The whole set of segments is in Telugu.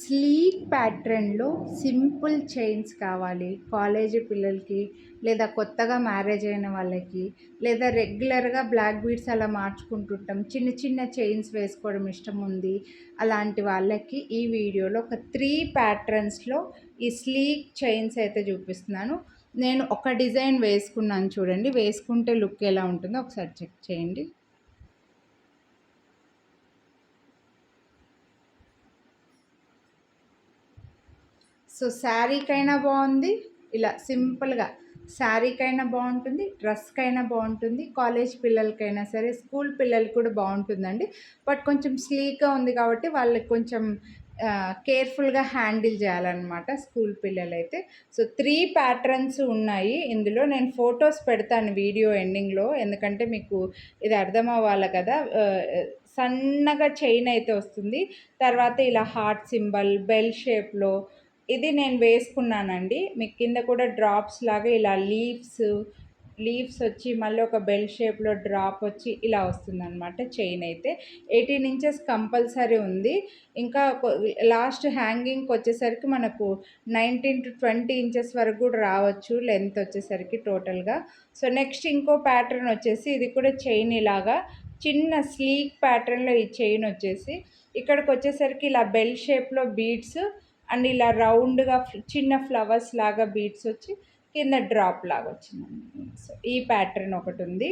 స్లీక్ ప్యాటర్న్లో సింపుల్ చైన్స్ కావాలి కాలేజీ పిల్లలకి, లేదా కొత్తగా మ్యారేజ్ అయిన వాళ్ళకి, లేదా రెగ్యులర్గా బ్లాక్ బీడ్స్ అలా మార్చుకుంటుంటాం, చిన్న చిన్న చైన్స్ వేసుకోవడం ఇష్టం ఉంది అలాంటి వాళ్ళకి ఈ వీడియోలో ఒక 3 ప్యాటర్న్స్లో ఈ స్లీక్ చైన్స్ అయితే చూపిస్తున్నాను. నేను ఒక డిజైన్ వేసుకున్నాను చూడండి, వేసుకుంటే లుక్ ఎలా ఉంటుందో ఒకసారి చెక్ చేయండి. సో శారీకైనా బాగుంది, ఇలా సింపుల్గా శారీకైనా బాగుంటుంది, డ్రెస్కైనా బాగుంటుంది, కాలేజ్ పిల్లలకైనా సరే, స్కూల్ పిల్లలకి కూడా బాగుంటుందండి. బట్ కొంచెం స్లీక్గా ఉంది కాబట్టి వాళ్ళకి కొంచెం కేర్ఫుల్గా హ్యాండిల్ చేయాలన్నమాట స్కూల్ పిల్లలైతే. సో 3 ప్యాటర్న్స్ ఉన్నాయి ఇందులో. నేను ఫొటోస్ పెడతాను వీడియో ఎండింగ్లో, ఎందుకంటే మీకు ఇది అర్థం అవ్వాలి కదా. సన్నగా చైన్ అయితే వస్తుంది, తర్వాత ఇలా హార్ట్ సింబల్ బెల్ షేప్లో ఇది నేను వేసుకున్నానండి. మీకు కింద కూడా డ్రాప్స్ లాగా ఇలా లీవ్స్ వచ్చి మళ్ళీ ఒక బెల్ షేప్లో డ్రాప్ వచ్చి ఇలా వస్తుందన్నమాట. చైన్ అయితే 18 ఇంచెస్ కంపల్సరీ ఉంది. ఇంకా లాస్ట్ హ్యాంగింగ్కి వచ్చేసరికి మనకు 19 to 20 ఇంచెస్ వరకు కూడా రావచ్చు లెంత్ వచ్చేసరికి టోటల్గా. సో నెక్స్ట్ ఇంకో ప్యాటర్న్ వచ్చేసి ఇది కూడా చైన్ ఇలాగా చిన్న స్లీక్ ప్యాటర్న్లో ఈ చైన్ వచ్చేసి ఇక్కడికి వచ్చేసరికి ఇలా బెల్ షేప్లో బీడ్స్ అండ్ ఇలా రౌండ్గా చిన్న ఫ్లవర్స్ లాగా బీడ్స్ వచ్చి కింద డ్రాప్ లాగా వచ్చిందండి. సో ఈ ప్యాటర్న్ ఒకటి ఉంది.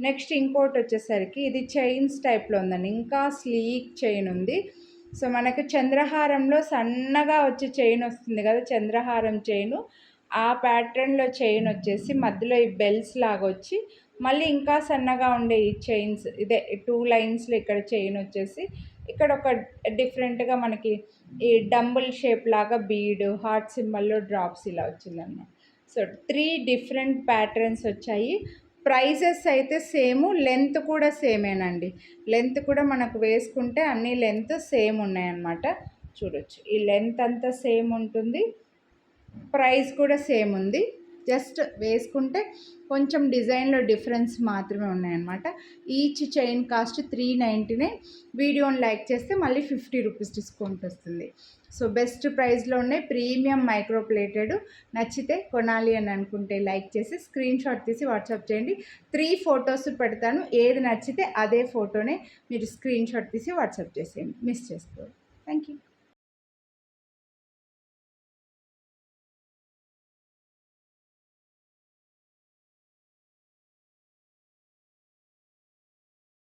నెక్స్ట్ ఇంకోటి వచ్చేసరికి ఇది చైన్స్ టైప్లో ఉందండి, ఇంకా స్లీక్ చైన్ ఉంది. సో మనకు చంద్రహారంలో సన్నగా వచ్చి చైన్ వస్తుంది కదా, చంద్రహారం చైను, ఆ ప్యాటర్న్లో చైన్ వచ్చేసి మధ్యలో ఈ బెల్స్ లాగా వచ్చి మళ్ళీ ఇంకా సన్నగా ఉండే ఈ చైన్స్ ఇదే 2 లైన్స్లో ఇక్కడ చైన్ వచ్చేసి ఇక్కడ ఒక డిఫరెంట్గా మనకి ఈ డంబుల్ షేప్ లాగా బీడ్ హార్ట్ సింబల్లో డ్రాప్స్ ఇలా వచ్చిందన్నమాట. సో 3 డిఫరెంట్ ప్యాటర్న్స్ వచ్చాయి. ప్రైజెస్ అయితే సేమ్, లెంత్ కూడా సేమేనండి. లెంత్ కూడా మనకు వేసుకుంటే అన్ని లెంత్ సేమ్ ఉన్నాయన్నమాట. చూడొచ్చు ఈ లెంత్ అంతా సేమ్ ఉంటుంది, ప్రైస్ కూడా సేమ్ ఉంది. జస్ట్ వేసుకుంటే కొంచెం డిజైన్లో డిఫరెన్స్ మాత్రమే ఉన్నాయన్నమాట. Each chain cost 399. వీడియోని లైక్ చేస్తే మళ్ళీ 50 రూపీస్ డిస్కౌంట్ వస్తుంది. సో బెస్ట్ ప్రైస్లో ఉన్నాయి, ప్రీమియం మైక్రో ప్లేటెడ్. నచ్చితే కొనాలి అని అనుకుంటే లైక్ చేసి స్క్రీన్ షాట్ తీసి వాట్సాప్ చేయండి. 3 ఫొటోస్ పెడతాను, ఏది నచ్చితే అదే ఫోటోనే మీరు స్క్రీన్ షాట్ తీసి వాట్సాప్ చేసేయండి, మిస్ చేసుకోండి. Thank you.